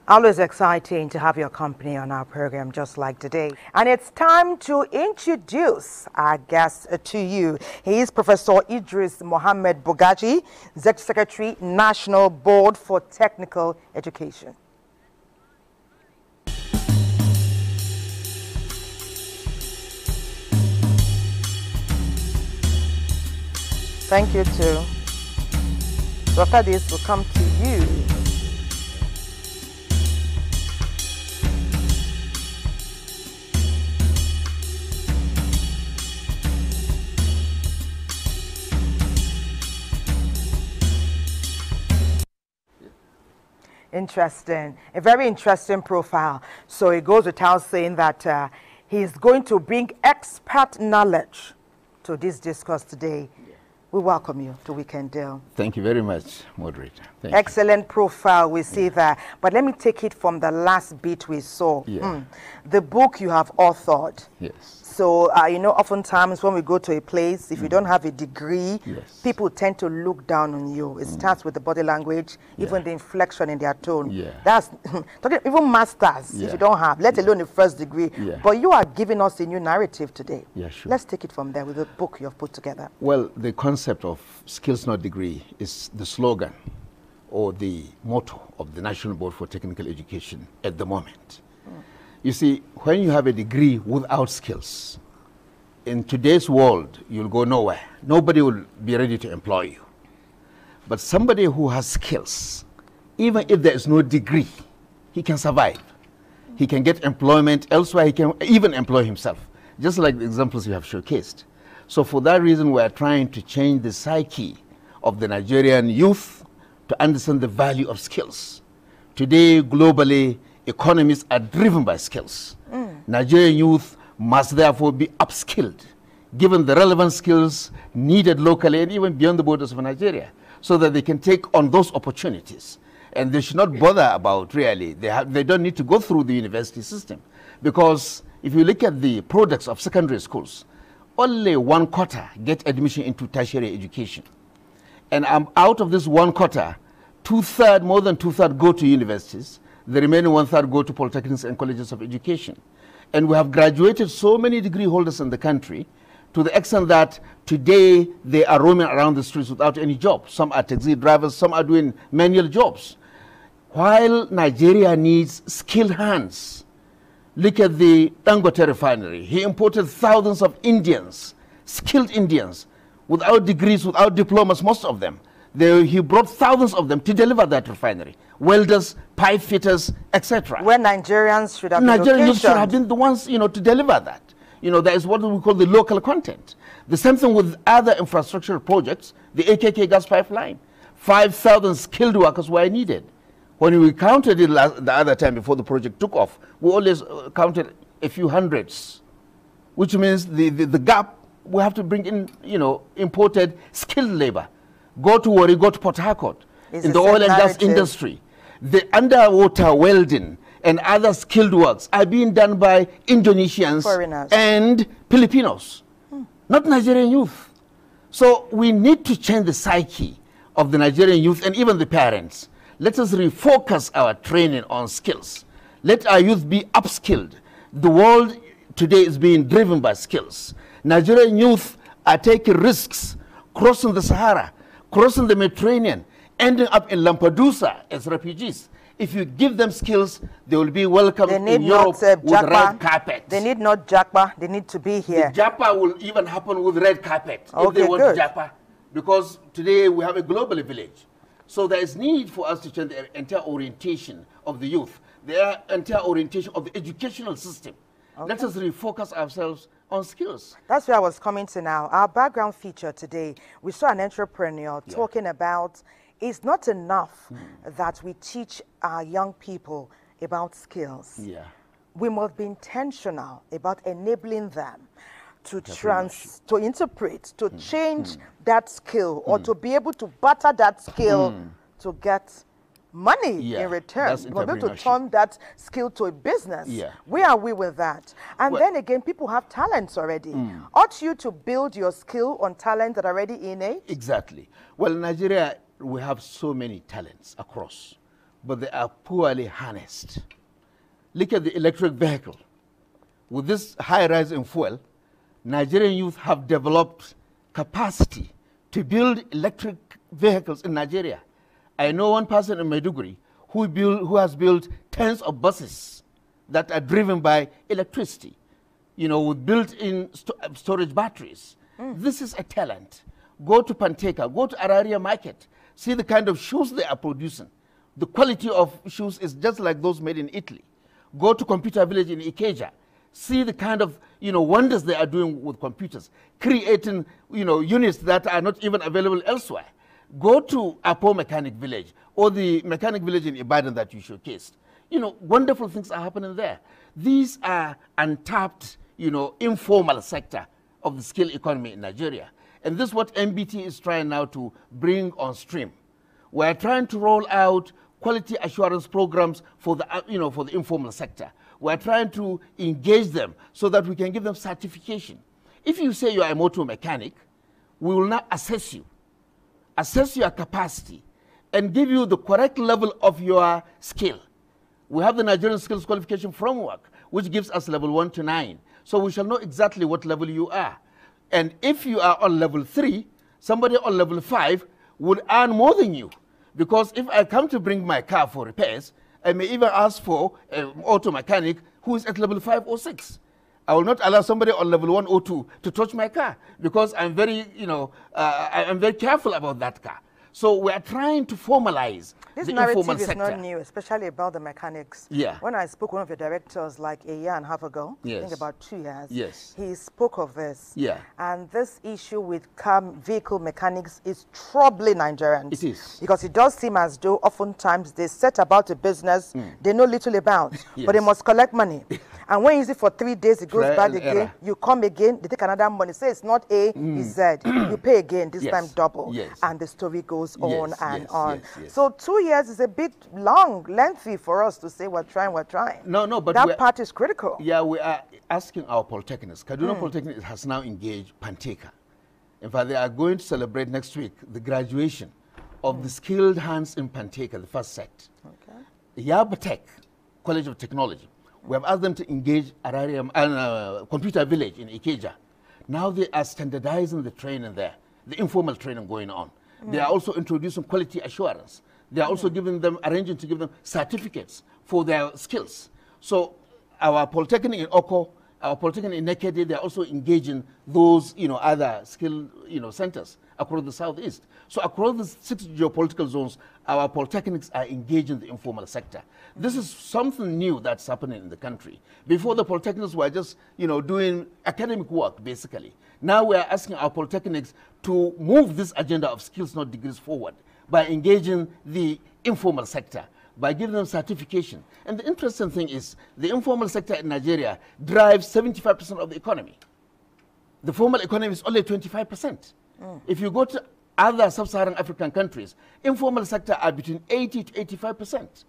Always exciting to have your company on our program just like today. And it's time to introduce our guest to you. He is Professor Idris Mohammed Bugaje, Executive Secretary, National Board for Technical Education. Thank you too. So after this, we'll come to you. Interesting, a very interesting profile. So it goes without saying that he's going to bring expert knowledge to this discourse today. Yeah. We welcome you to Weekend Deal. Thank you very much, moderator. Excellent profile, we see there. But let me take it from the last bit we saw. Yeah. The book you have authored. Yes. So, you know, oftentimes when we go to a place, if you don't have a degree, people tend to look down on you. It starts with the body language, even the inflection in their tone. Yeah. That's even masters, if you don't have, let alone the first degree. Yeah. But you are giving us a new narrative today. Yeah, sure. Let's take it from there with the book you have put together. Well, the concept of skills not degree is the slogan or the motto of the National Board for Technical Education at the moment. You see, when you have a degree without skills, in today's world, you'll go nowhere. Nobody will be ready to employ you. But somebody who has skills, even if there is no degree, he can survive. He can get employment elsewhere. He can even employ himself, just like the examples you have showcased. So for that reason, we are trying to change the psyche of the Nigerian youth to understand the value of skills. Today, globally, economies are driven by skills. Nigerian youth must therefore be upskilled, given the relevant skills needed locally and even beyond the borders of Nigeria, so that they can take on those opportunities. And they should not bother about really, they don't need to go through the university system. Because if you look at the products of secondary schools, only 1/4 get admission into tertiary education. And out of this 1/4, more than two-thirds go to universities. The remaining 1/3 go to polytechnics and colleges of education. And we have graduated so many degree holders in the country to the extent that today they are roaming around the streets without any job. Some are taxi drivers, some are doing manual jobs. While Nigeria needs skilled hands, look at the Dangote refinery. He imported thousands of Indians, skilled Indians, without degrees, without diplomas, most of them. He brought thousands of them to deliver that refinery. Welders, pipe fitters, etc. Where Nigerians should have been Nigerians should have been the ones, to deliver that. That is what we call the local content. The same thing with other infrastructure projects, the AKK gas pipeline. 5,000 skilled workers were needed. When we counted it the other time before the project took off, we always counted a few hundreds, which means the gap, we have to bring in, imported skilled labor. Go to Warri, go to Port Harcourt, in the oil and gas industry. The underwater welding and other skilled works are being done by Indonesians and Filipinos, not Nigerian youth. So we need to change the psyche of the Nigerian youth and even the parents. Let us refocus our training on skills. Let our youth be upskilled. The world today is being driven by skills. Nigerian youth are taking risks, crossing the Sahara, crossing the Mediterranean, ending up in Lampedusa as refugees. If you give them skills, they will be welcomed in Europe with red carpet. They need not Japa, they need to be here. The Japa will even happen with red carpet if they want Japa, because today we have a global village. So there is need for us to change the entire orientation of the youth, the entire orientation of the educational system. Okay. Let us refocus ourselves on skills. That's where I was coming to now. Our background feature today, we saw an entrepreneur talking about it's not enough that we teach our young people about skills. Yeah. We must be intentional about enabling them to interpret, to change that skill, or to be able to barter that skill to get money in return. We must be able to turn that skill to a business. Yeah. Where are we with that? And then again, people have talents already. Ought you to build your skill on talent that are already innate? Exactly. Well, in Nigeria, we have so many talents across, but they are poorly harnessed. Look at the electric vehicle. With this high rise in fuel, Nigerian youth have developed capacity to build electric vehicles in Nigeria. I know one person in Maiduguri who has built tens of buses that are driven by electricity, you know, with built-in storage batteries. This is a talent. Go to Panteka, go to Araria Market, see the kind of shoes they are producing. The quality of shoes is just like those made in Italy. Go to Computer Village in Ikeja, see the kind of, you know, wonders they are doing with computers, creating, you know, units that are not even available elsewhere. Go to Apo Mechanic Village or the Mechanic Village in Ibadan that you showcased. You know, wonderful things are happening there. These are untapped, you know, informal sector of the skill economy in Nigeria. And this is what NBTE is trying now to bring on stream. We're trying to roll out quality assurance programs for the, you know, for the informal sector. We're trying to engage them so that we can give them certification. If you say you are a motor mechanic, we will now assess you, assess your capacity, and give you the correct level of your skill. We have the Nigerian Skills Qualification Framework, which gives us level 1 to 9. So we shall know exactly what level you are. And if you are on level 3, somebody on level 5 would earn more than you. Because if I come to bring my car for repairs, I may even ask for an auto mechanic who is at level 5 or 6. I will not allow somebody on level 1 or 2 to touch my car because I'm very, you know, I'm very careful about that car. So we are trying to formalize this the informal sector. This narrative is not new, especially about the mechanics. Yeah. When I spoke with one of your directors like a year and a half ago, yes. I think about 2 years, yes. he spoke of this. Yeah. And this issue with vehicle mechanics is troubling Nigerians. It is. Because it does seem as though oftentimes they set about a business they know little about, yes. but they must collect money. And when you use it for 3 days, it goes bad again. You come again, they take another money. Say it's not A, it's Z. You pay again, this time double. Yes. And the story goes on and on. Yes. So 2 years is a bit long, lengthy for us to say we're trying. No, but that part is critical. Yeah, we are asking our polytechnics. Kaduna Polytechnic has now engaged Panteka. In fact, they are going to celebrate next week the graduation of the skilled hands in Panteka, the first set. Okay. Yabatek College of Technology. We have asked them to engage Arariam and Computer Village in Ikeja. Now they are standardizing the training there, the informal training going on. They are also introducing quality assurance. They are also arranging to give them certificates for their skills. So our polytechnic in Oko, our polytechnic in Nekede, they are also engaging those, you know, other skill, you know, centers across the southeast. So across the 6 geopolitical zones, our polytechnics are engaging the informal sector. This is something new that's happening in the country. Before, the polytechnics were just, you know, doing academic work, basically. Now we are asking our polytechnics to move this agenda of skills, not degrees, forward by engaging the informal sector, by giving them certification. And the interesting thing is the informal sector in Nigeria drives 75% of the economy. The formal economy is only 25%. If you go to other sub-Saharan African countries, informal sector are between 80 to 85%.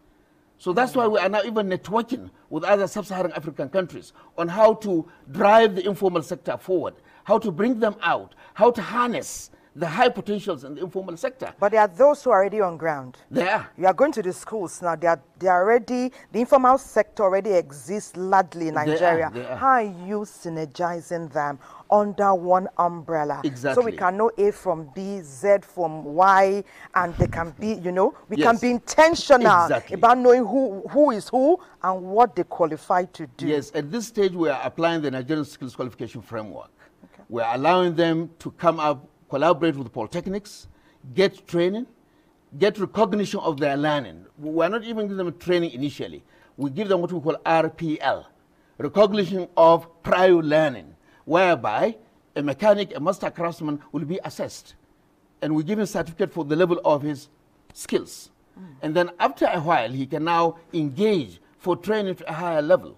So that's why we are now even networking with other sub-Saharan African countries on how to drive the informal sector forward, how to bring them out, how to harness the high potentials in the informal sector. But there are those who are already on ground. They are. You are going to the schools now. They are already, the informal sector already exists largely in Nigeria. They are. How are you synergizing them under one umbrella? Exactly. So we can know A from B, Z from Y, and they can be, you know, we can be intentional about knowing who is who and what they qualify to do. Yes, at this stage we are applying the Nigerian Skills Qualification Framework. We are allowing them to come up, collaborate with polytechnics, get training, get recognition of their learning. We're not even giving them training initially. We give them what we call RPL, recognition of prior learning, whereby a mechanic, a master craftsman will be assessed. And we give him a certificate for the level of his skills. And then after a while, he can now engage for training to a higher level.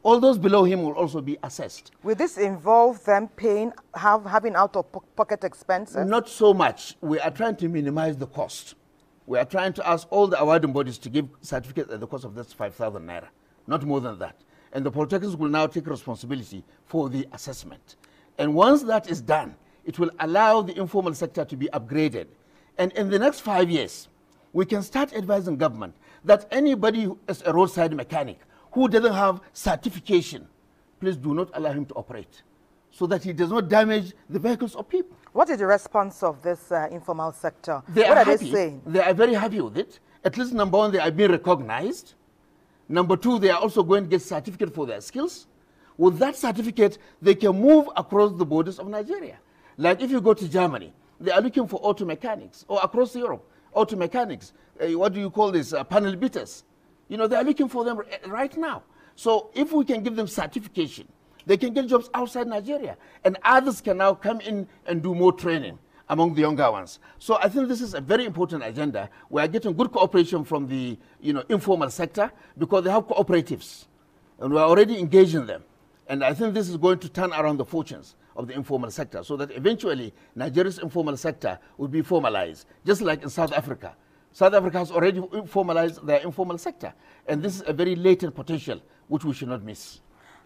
All those below him will also be assessed. Will this involve them paying, having out-of-pocket expenses? Not so much. We are trying to minimize the cost. We are trying to ask all the awarding bodies to give certificates at the cost of just 5,000 naira, not more than that. And the polytechnics will now take responsibility for the assessment. And once that is done, it will allow the informal sector to be upgraded. And in the next 5 years, we can start advising government that anybody who is a roadside mechanic who doesn't have certification, please do not allow him to operate so that he does not damage the vehicles of people. What is the response of this informal sector? What are they saying? They are very happy with it. At least number one, they are being recognized. Number two, they are also going to get certificate for their skills. With that certificate, they can move across the borders of Nigeria. Like if you go to Germany, they are looking for auto mechanics, or across Europe, auto mechanics. What do you call this? Panel beaters. You know, they are looking for them right now. So if we can give them certification, they can get jobs outside Nigeria. And others can now come in and do more training among the younger ones. So I think this is a very important agenda. We are getting good cooperation from the informal sector because they have cooperatives. And we are already engaging them. And I think this is going to turn around the fortunes of the informal sector so that eventually Nigeria's informal sector will be formalized, just like in South Africa. South Africa has already formalized their informal sector. And this is a very latent potential which we should not miss.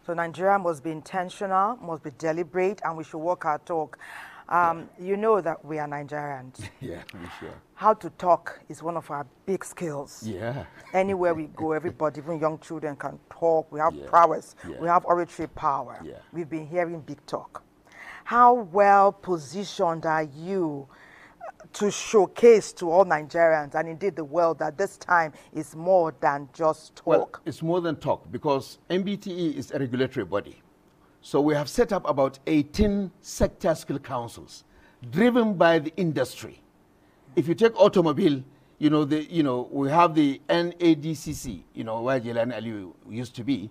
So Nigeria must be intentional, must be deliberate, and we should walk our talk. You know that we are Nigerians. Yeah, I'm sure. How to talk is one of our big skills. Yeah. Anywhere we go, everybody, even young children, can talk. We have prowess. Yeah. We have oratory power. Yeah. We've been hearing big talk. How well positioned are you to showcase to all Nigerians and indeed the world that this time is more than just talk? Well, it's more than talk because NBTE is a regulatory body. So we have set up about 18 sector skill councils driven by the industry. If you take automobile, we have the NADCC, where Jelani Ali used to be,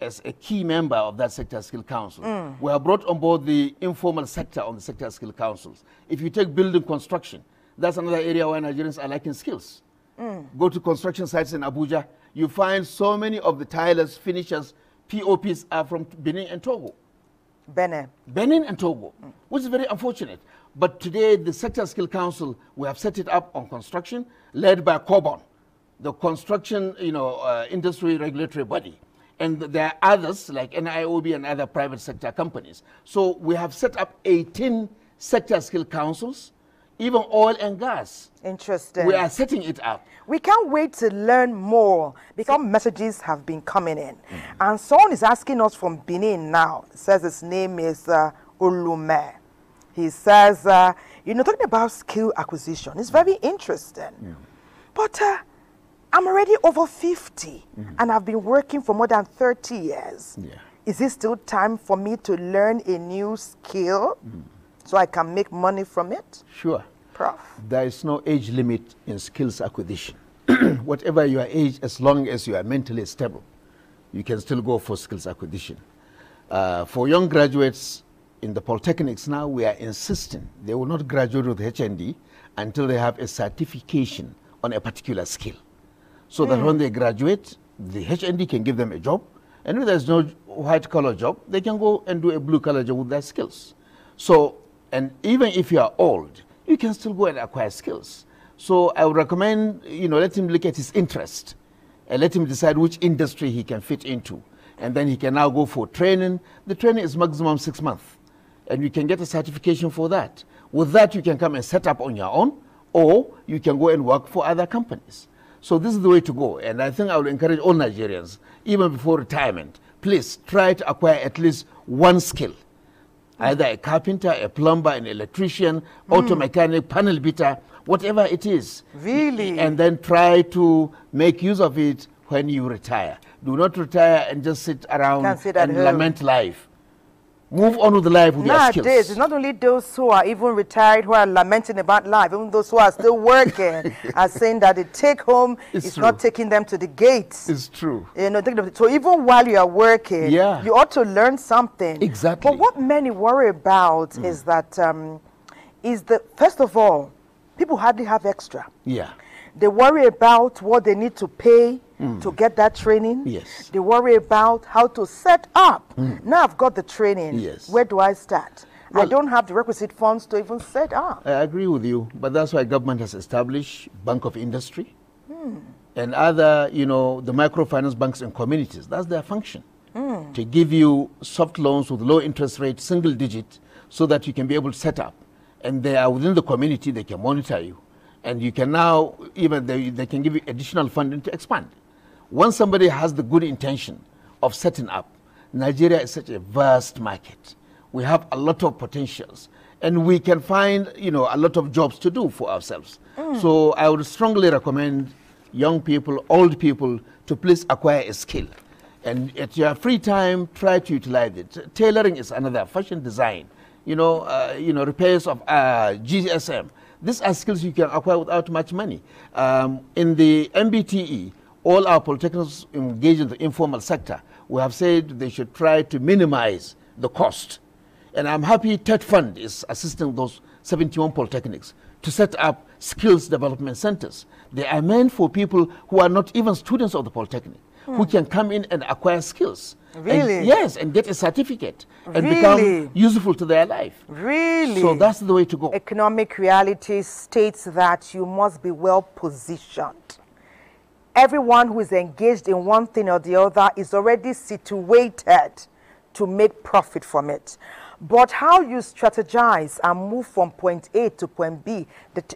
as a key member of that sector skill council. We have brought on board the informal sector on the sector skill councils. If you take building construction, that's another area where Nigerians are lacking skills. Go to construction sites in Abuja, you find so many of the tilers, finishers, POPs are from Benin and Togo. Benin and Togo, which is very unfortunate. But today, the Sector Skill Council, we have set it up on construction, led by COBON, the construction industry regulatory body. And there are others like NIOB and other private sector companies. So we have set up 18 Sector Skill Councils, even oil and gas. Interesting. We are setting it up. We can't wait to learn more because messages have been coming in. And someone is asking us from Benin now. It says his name is Olume. He says, talking about skill acquisition, it's very interesting. But I'm already over 50 and I've been working for more than 30 years. Is it still time for me to learn a new skill so I can make money from it? Sure. Prof. There is no age limit in skills acquisition. Whatever your age, as long as you are mentally stable, you can still go for skills acquisition. For young graduates in the polytechnics now, we are insisting they will not graduate with HND until they have a certification on a particular skill. So that when they graduate, the HND can give them a job. And if there's no white-collar job, they can go and do a blue-collar job with their skills. So, and even if you are old, you can still go and acquire skills. So I would recommend, let him look at his interest and let him decide which industry he can fit into. And then he can now go for training. The training is maximum 6 months. And you can get a certification for that. With that, you can come and set up on your own, or you can go and work for other companies. So this is the way to go. And I think I will encourage all Nigerians, even before retirement, please try to acquire at least one skill. Either a carpenter, a plumber, an electrician, auto mechanic, panel beater, whatever it is. Really? And then try to make use of it when you retire. Do not retire and just sit around and lament life. Move on with life with your skills. Nowadays, it's not only those who are even retired who are lamenting about life, even those who are still working are saying that the take home is not taking them to the gates. It's true. You know, so even while you are working, you ought to learn something. Exactly. But what many worry about is that, first of all, people hardly have extra. Yeah. They worry about what they need to pay to get that training. Yes. They worry about how to set up. Now I've got the training. Yes. Where do I start? Well, I don't have the requisite funds to even set up. I agree with you, but that's why government has established Bank of Industry and other, you know, the microfinance banks in communities. That's their function, to give you soft loans with low interest rate, single digit, so that you can be able to set up. And they are within the community, they can monitor you. And you can now, even they can give you additional funding to expand. Once somebody has the good intention of setting up, Nigeria is such a vast market. We have a lot of potentials, and we can find, you know, a lot of jobs to do for ourselves. So I would strongly recommend young people, old people, to please acquire a skill. And at your free time, try to utilize it. Tailoring is another, fashion design, repairs of GSM. These are skills you can acquire without much money. In the NBTE, all our polytechnics engaged in the informal sector, we have said they should try to minimize the cost. And I'm happy TED Fund is assisting those 71 polytechnics to set up skills development centers. They are meant for people who are not even students of the polytechnic, who can come in and acquire skills. Really? And, yes, and get a certificate and Really? become useful to their life. Really? So that's the way to go. Economic reality states that you must be well positioned. Everyone who is engaged in one thing or the other is already situated to make profit from it. But how you strategize and move from point A to point B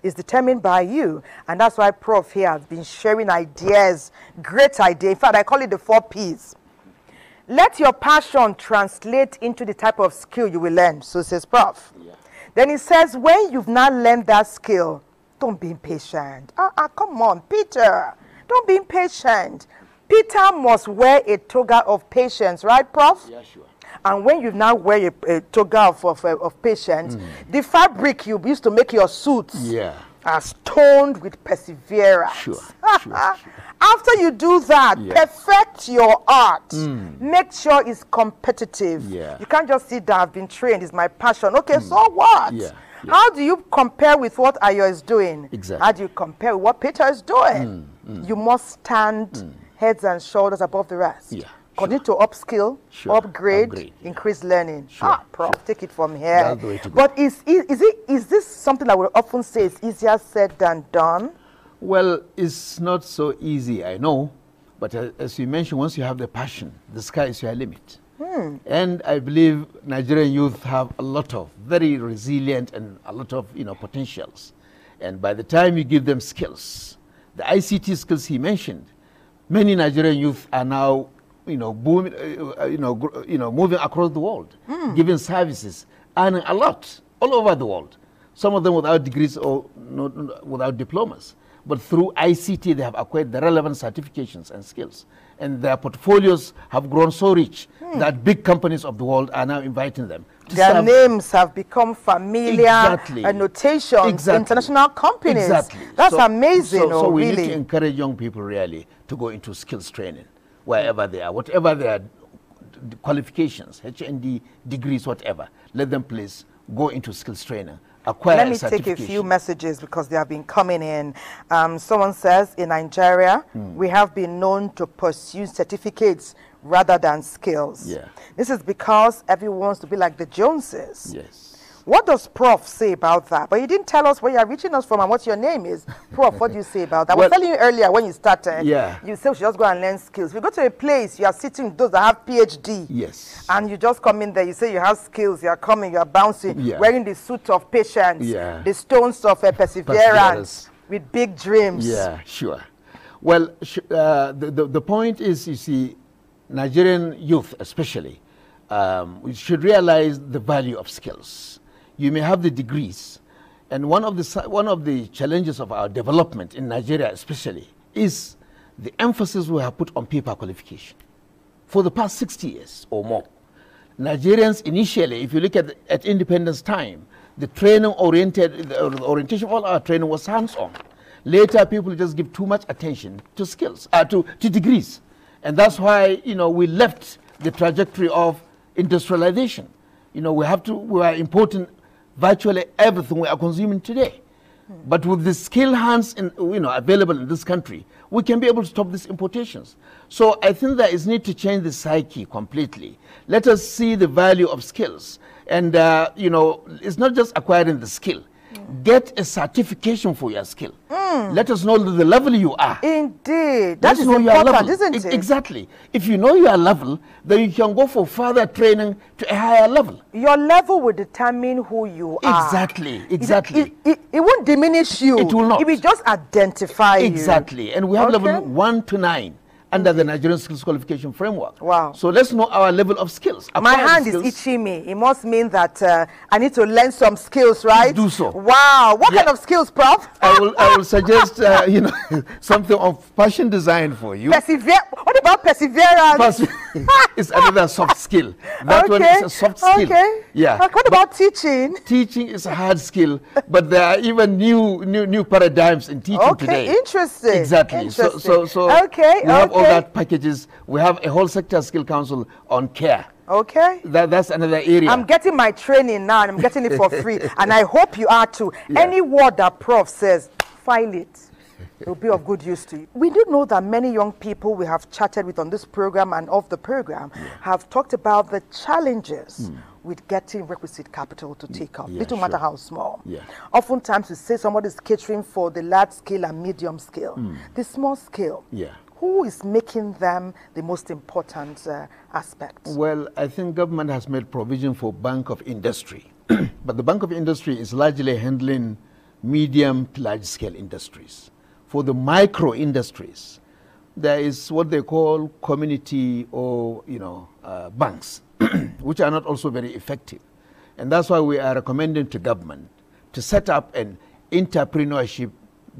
is determined by you. And that's why Prof here has been sharing ideas, great idea. In fact, I call it the 4 Ps. Let your passion translate into the type of skill you will learn. So says Prof. Yeah. Then it says, when you've not learned that skill, don't be impatient. Come on, Peter. Don't be impatient. Peter must wear a toga of patience, right, Prof? Yeah, sure. And when you now wear a toga of patience, the fabric you used to make your suits are toned with perseverance. Sure. After you do that, perfect your art. Make sure it's competitive. You can't just sit down, I've been trained, it's my passion. Okay, so what? How do you compare with what Ayo is doing? Exactly. How do you compare with what Peter is doing? You must stand heads and shoulders above the rest. Continue to upskill, upgrade, increase learning. Prof, take it from here. That's the way to go. But is this something that we often say is easier said than done? Well, it's not so easy, I know. But as you mentioned, once you have the passion, the sky is your limit. And I believe Nigerian youth have a lot of very resilient and a lot of potentials. And by the time you give them skills, the ICT skills he mentioned, many Nigerian youth are now booming, moving across the world, giving services, earning a lot all over the world. Some of them without degrees or without diplomas. But through ICT, they have acquired the relevant certifications and skills. And their portfolios have grown so rich that big companies of the world are now inviting them. Their names have become familiar annotations, international companies. That's amazing. So we really need to encourage young people really to go into skills training, wherever they are, whatever their qualifications, HND, degrees, whatever. Let them please go into skills training. Let me take a few messages because they have been coming in. Someone says, in Nigeria, we have been known to pursue certificates rather than skills. This is because everyone wants to be like the Joneses. What does Prof say about that? But you didn't tell us where you're reaching us from and what your name is. Prof, what do you say about that? I was telling you earlier when you started, you said we should just go and learn skills. We go to a place, you are sitting with those that have PhD. And you just come in there, you say you have skills, you are coming, you are bouncing, wearing the suit of patience, the stones of perseverance, with big dreams. Well, the point is, you see, Nigerian youth especially, we should realize the value of skills. You may have the degrees, and one of the challenges of our development in Nigeria especially is the emphasis we have put on paper qualification for the past 60 years or more. Nigerians initially, if you look at independence time, the training oriented, the orientation of all our training was hands-on. Later, people just give too much attention to skills, to degrees. And that's why, we left the trajectory of industrialization. We are importing virtually everything we are consuming today. But with the skilled hands available in this country, we can be able to stop these importations. So I think there is need to change the psyche completely. Let us see the value of skills. And, it's not just acquiring the skill. Get a certification for your skill. Let us know the level you are. Indeed. That is important, isn't it? Exactly. If you know your level, then you can go for further training to a higher level. Your level will determine who you are. Exactly. It won't diminish you. It will not. It will just identify you. Exactly. And we have level 1 to 9. Under the Nigerian Skills Qualification Framework. Wow. So let's know our level of skills. My hand is itching me. It must mean that I need to learn some skills, right? Do so. Wow. What kind of skills, Prof? I will suggest, something of fashion design for you. What about perseverance? It's another soft skill. That one is a soft skill. Okay. Yeah. What about teaching? Teaching is a hard skill, but there are even new paradigms in teaching today. Interesting. Exactly. Interesting. So okay. We have all that packages. We have a whole sector skill council on care. Okay. That's another area. I'm getting my training now, and I'm getting it for free. And I hope you are too. Yeah. Any word that Prof says, file it. It will be of good use to you. We do know that many young people we have chatted with on this program and off the program have talked about the challenges with getting requisite capital to take up, little matter how small. Yeah. Oftentimes we say somebody is catering for the large scale and medium scale. The small scale. Yeah. Who is making them the most important aspect? Well, I think government has made provision for Bank of Industry. But the Bank of Industry is largely handling medium to large scale industries. For the micro industries, there is what they call community or banks, which are not also very effective. And that's why we are recommending to government to set up an entrepreneurship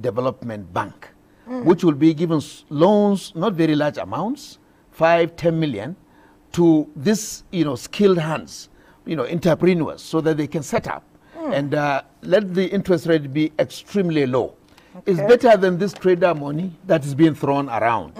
development bank, which will be given loans, not very large amounts, 5, 10 million, to this skilled hands, entrepreneurs, so that they can set up and let the interest rate be extremely low. Okay. It's better than this trader money that is being thrown around.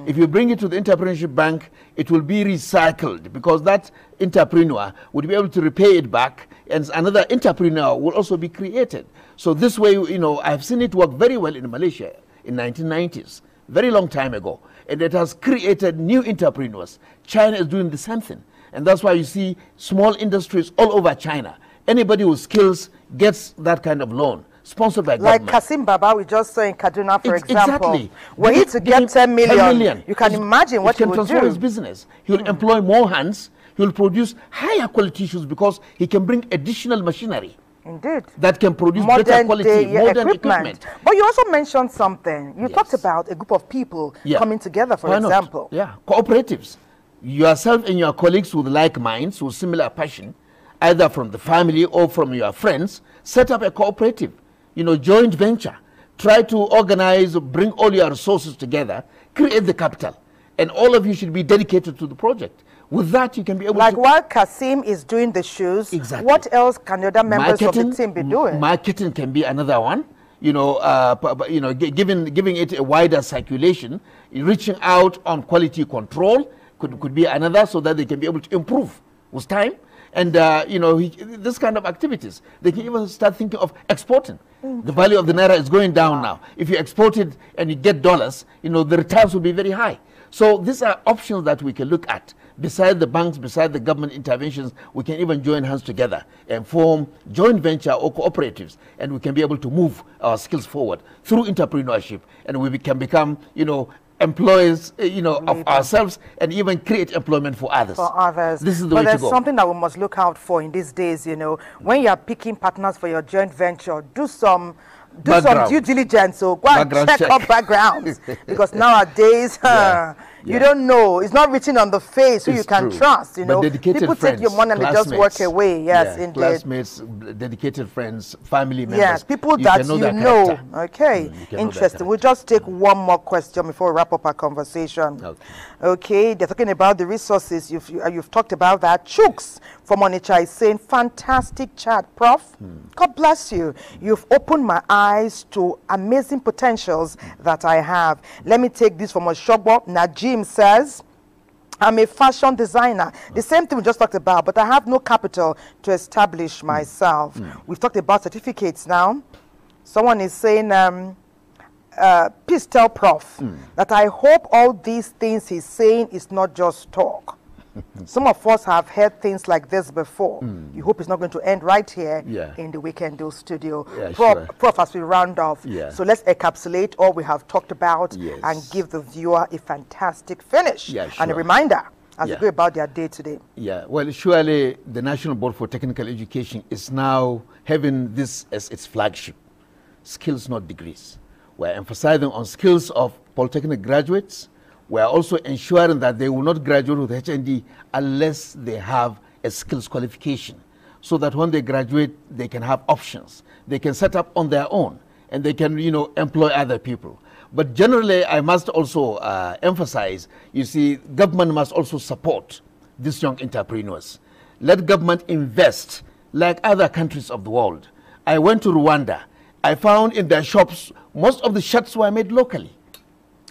If you bring it to the entrepreneurship bank, it will be recycled, because that entrepreneur would be able to repay it back, and another entrepreneur will also be created. So this way, I've seen it work very well in Malaysia in 1990s, very long time ago, and it has created new entrepreneurs. China is doing the same thing, and that's why you see small industries all over China. Anybody with skills gets that kind of loan, sponsored by government. Like Kasim Baba, we just saw in Kaduna, for example. Exactly. Were he to get 10 million, you can imagine what he would do. He can transform his business. He will employ more hands. He will produce higher quality shoes, because he can bring additional machinery. Indeed. That can produce better quality, modern equipment. But you also mentioned something. You talked about a group of people coming together, for example. Yeah, cooperatives. Yourself and your colleagues with like minds, with similar passion, either from the family or from your friends, set up a cooperative, joint venture. Try to organize, bring all your resources together, create the capital, and all of you should be dedicated to the project. With that, you can be able to... while Kasim is doing the shoes, what else can the other members of the team be doing? Marketing can be another one. Giving it a wider circulation, reaching out on quality control could be another, so that they can be able to improve with time. And, this kind of activities, they can even start thinking of exporting. The value of the naira is going down now. If you export it and you get dollars, the returns will be very high. So these are options that we can look at. Beside the banks, beside the government interventions, we can even join hands together and form joint venture or cooperatives, and we can be able to move our skills forward through entrepreneurship, and we can become, employees, of ourselves, and even create employment for others. This is the way to go. But there's something that we must look out for in these days, when you are picking partners for your joint venture, do some due diligence, so go and check up backgrounds, because nowadays You don't know. It's not written on the face who you can trust. You know, people take your money and they just walk away. Yes, indeed. Classmates, dedicated friends, family members. Yes, people that you know. Okay, interesting. We'll just take one more question before we wrap up our conversation. Okay, they're talking about the resources. You've talked about that. Chooks from Onitsha is saying, fantastic chat, Prof. God bless you. You've opened my eyes to amazing potentials that I have. Let me take this from Oshogbo. Najim says, I'm a fashion designer. The same thing we just talked about, but I have no capital to establish myself. We've talked about certificates now. Someone is saying, please tell Prof that I hope all these things he's saying is not just talk. Some of us have heard things like this before. You hope it's not going to end right here in the Weekend Do studio. Prof, as we round off, so let's encapsulate all we have talked about and give the viewer a fantastic finish and a reminder as we go about their day today. Well, surely the National Board for Technical Education is now having this as its flagship, skills not degrees. We're emphasizing on skills of polytechnic graduates. We are also ensuring that they will not graduate with HND unless they have a skills qualification, so that when they graduate, they can have options. They can set up on their own, and they can, employ other people. But generally, I must also emphasize, you see, government must also support these young entrepreneurs. Let government invest like other countries of the world. I went to Rwanda. I found in their shops, most of the shirts were made locally.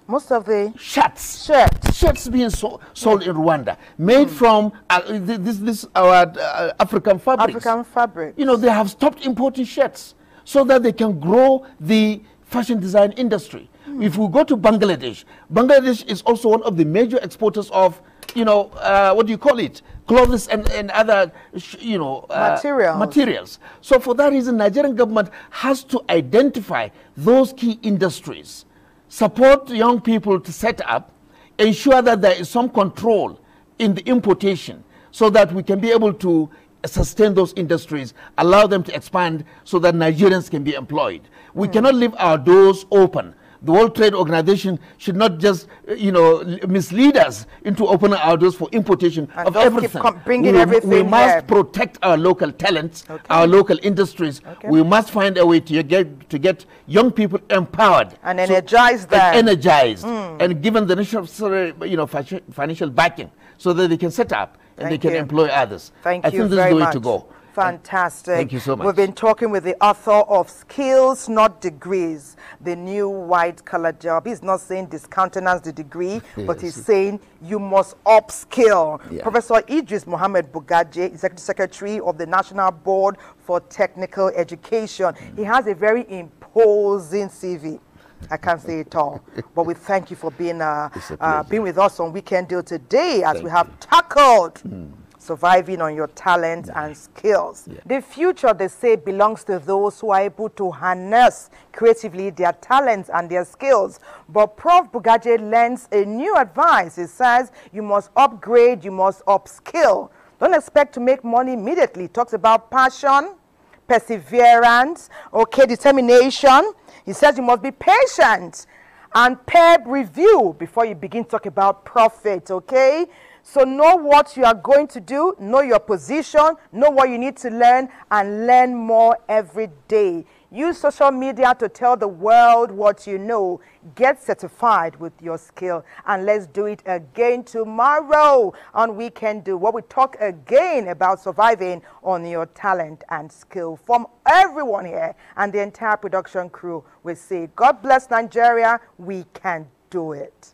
Most of the shirts being sold in Rwanda, made from our African fabric. They have stopped importing shirts so that they can grow the fashion design industry. If we go to Bangladesh, Bangladesh is also one of the major exporters of, what do you call it? Clothes and other, materials. So for that reason, Nigerian government has to identify those key industries, support young people to set up, ensure that there is some control in the importation so that we can be able to sustain those industries, allow them to expand so that Nigerians can be employed. We cannot leave our doors open. The World Trade Organization should not just, mislead us into opening our doors for importation of everything. We must protect our local talents, our local industries. We must find a way to get young people empowered and energize them, and given the necessary, financial backing, so that they can set up and they can employ others. I think this is the way to go. Fantastic. Thank you so much. We've been talking with the author of Skills Not Degrees, the new white-collar job. He's not saying discountenance the degree, but he's saying you must upskill. Professor Idris Mohammed Bugaje, Executive Secretary of the National Board for Technical Education. He has a very imposing CV. I can't say it all, but we thank you for being with us on Weekend Deal today as we have tackled surviving on your talent and skills. The future, they say, belongs to those who are able to harness creatively their talents and their skills. But Prof. Bugaje lends a new advice. He says you must upgrade, you must upskill. Don't expect to make money immediately. He talks about passion, perseverance, determination. He says you must be patient and peer review before you begin to talk about profit, So know what you are going to do, know your position, know what you need to learn, and learn more every day. Use social media to tell the world what you know. Get certified with your skill. And let's do it again tomorrow on Weekend Do, where we talk again about surviving on your talent and skill. From everyone here and the entire production crew, we say, God bless Nigeria. We can do it.